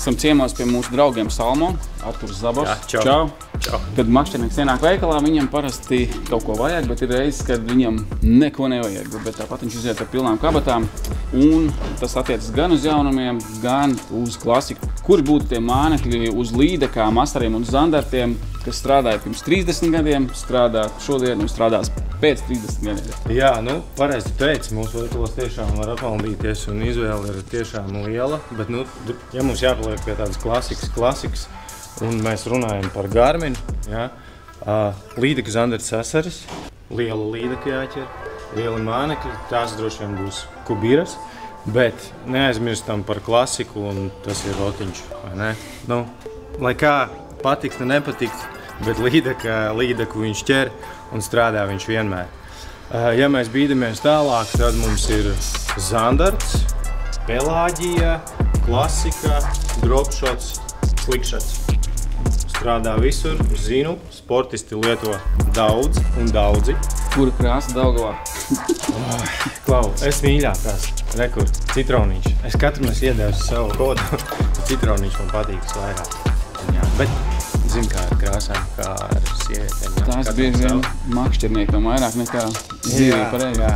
Esam ciemos pie mūsu draugiem Salmo, Arturs Zabors. Jā, čau. Kad makšķernieks ienāk veikalā, viņam parasti kaut ko vajag, bet ir reizes, kad viņam neko nevajag. Bet tāpat viņš iziet ar pilnām kabatām. Un tas attiecas gan uz jaunumiem, gan uz klasiku. Kuri būtu tie mānekļi uz līdekām, asariem un zandartiem, kas strādāja pirms 30 gadiem, strādā šodien un strādās pēc 30 gadiem? Jā, pareizi teici, mūsu veikalos tiešām var apvaldīties un izvēle ir tiešām liela. Bet, ja mums jāpaliek pie tādas klasikas, un mēs runājam par Garminu, jā, līdeku zandarts asaris, liela līdeka jāķer, liela mānekļi, tās droši vien būs kubiras, bet neaizmirstam par klasiku, un tas ir rotiņš, vai ne? Lai kā patikt un nepatikt, bet līdeku viņš ķer un strādā viņš vienmēr. Ja mēs bīdamies tālāk, tad mums ir zandarts, pelāģija, klasika, dropšots, slikšots. Strādā visur, zinu, sportisti lieto daudz un daudzi. Kura krāsa Daugavā? Klau, es mīļākās, rekur, citronīši. Es katru mēs iedevu savu kodu, citronīši man patīk visvairāk. Jā, bet zinu, kā ar krāsām, kā ar sievietēm. Tās bieži vien makšķerniekam vairāk nekā dzīvī pareizi. Jā.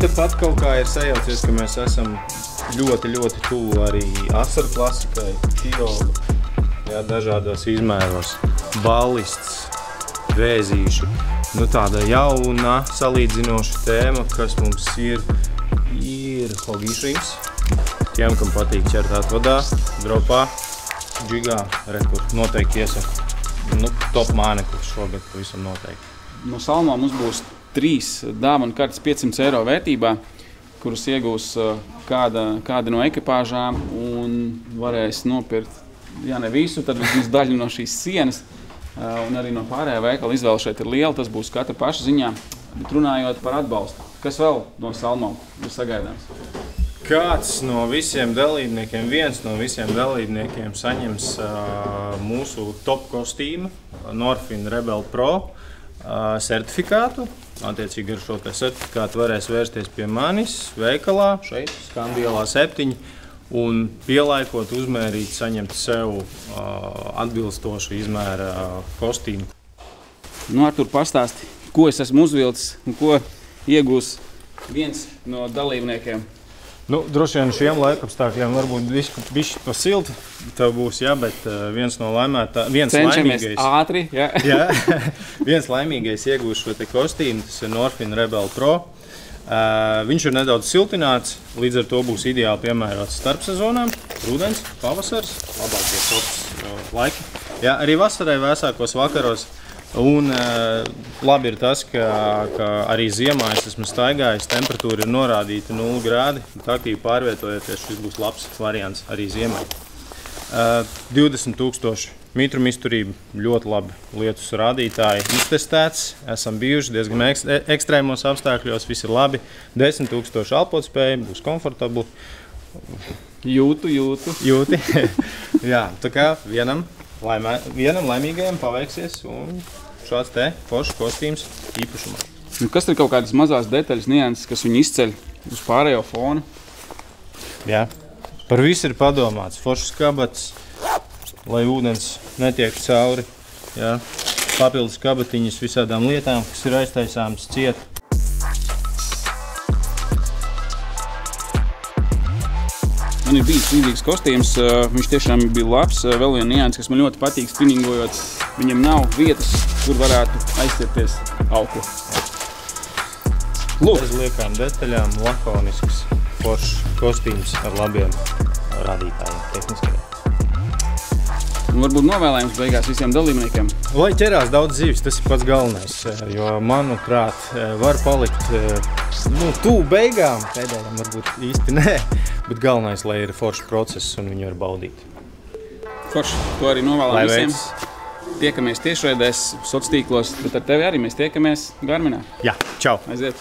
Tepat kaut kā ir sajaucies, ka mēs esam ļoti tuvu arī asaru klasikai, kirogu. Jā, dažādos izmēros, ballists, vēzīšu. Tāda jauna, salīdzinoša tēma, kas mums ir hogīšrīms. Tiem, kam patīk ķert atvadā, dropā, džigā, rekur, noteikti iesaku. Top māneklis šogad pavisam noteikti. No Salmo mums būs 3 dāvanu kartes 500 eiro vērtībā, kurus iegūs kāda no ekipāžām un varēs nopirkt, ja ne visu, tad vismaz daļu no šīs sienas. Un arī no pārējā veikala izvēle šeit ir liela, tas būs katra paša ziņā. Bet runājot par atbalstu, kas vēl no Salmo ir sagaidāms? Kāds no visiem dalībniekiem, viens no visiem dalībniekiem saņems mūsu top kostīmu Norfin Rebel Pro certifikātu. Attiecīgi ar šo certifikātu varēs vērsties pie manis veikalā, šeit, Skandielā 7. Un pielaikot, uzmērīt, saņemt sev atbilstošu izmēra kostīmu. Artur, pastāsti, ko es esmu uzvilcis un ko iegūs viens no dalībniekiem? Droši vien šiem laikapstākļiem varbūt bišķi pa silti tev būs, jā, bet viens Cenšamies ātri, jā. Jā, viens laimīgais iegūs šo te kostīmu, tas ir Norfin Rebel Pro. Viņš ir nedaudz siltināts, līdz ar to būs ideāli piemērots starpsezonām, rudens, pavasars, labākie sopas laiki. Jā, arī vasarai vēsākos vakaros. Un labi ir tas, ka arī ziemā es esmu staigājis, temperatūra ir norādīta 0 grādi. Aktīvi pārvietojoties, šis būs labs variants arī ziemai. 20 000 mitrumu izturība, ļoti labi lietus rādītāji iztestēts. Esam bijuši diezgan ekstrēmos apstākļos, viss ir labi. 10 000 elpotspēja, būs komfortabli. Jūti. Jā, tā kā vienam laimīgajam paveiksies un šāds te foršs kostīms īpašumā. Kas ir kaut kādas mazās detaļas, nianses, kas viņu izceļ uz pārējo fonu? Jā, par visu ir padomāts. Foršs kabats, lai ūdens netiek cauri. Jā, papildus kabatiņas visādām lietām, kas ir aiztaisāmas ciet. Man ir bijis līdzīgs kostīms, viņš tiešām bija labs. Vēl viena nianse, kas man ļoti patīk spinningojot, viņam nav vietas, kur varētu aizstirties auklu. Bez liekām detaļām, lakonisks, foršs kostīms ar labiem rādītājiem tehniskajiem. Un varbūt novēlējums beigās visiem dalībniekiem. Lai ķerās daudz zivis, tas ir pats galvenais, jo, manuprāt, var palikt tuvu beigām, pēdējām varbūt īsti nē, bet galvenais, lai ir foršs process un viņu var baudīt. Forši, to arī novēlam visiem. Tiekamies tiešraidēs, sociālos tīklos, bet ar tevi arī mēs tiekamies Garminā. Jā, čau! Aiziet!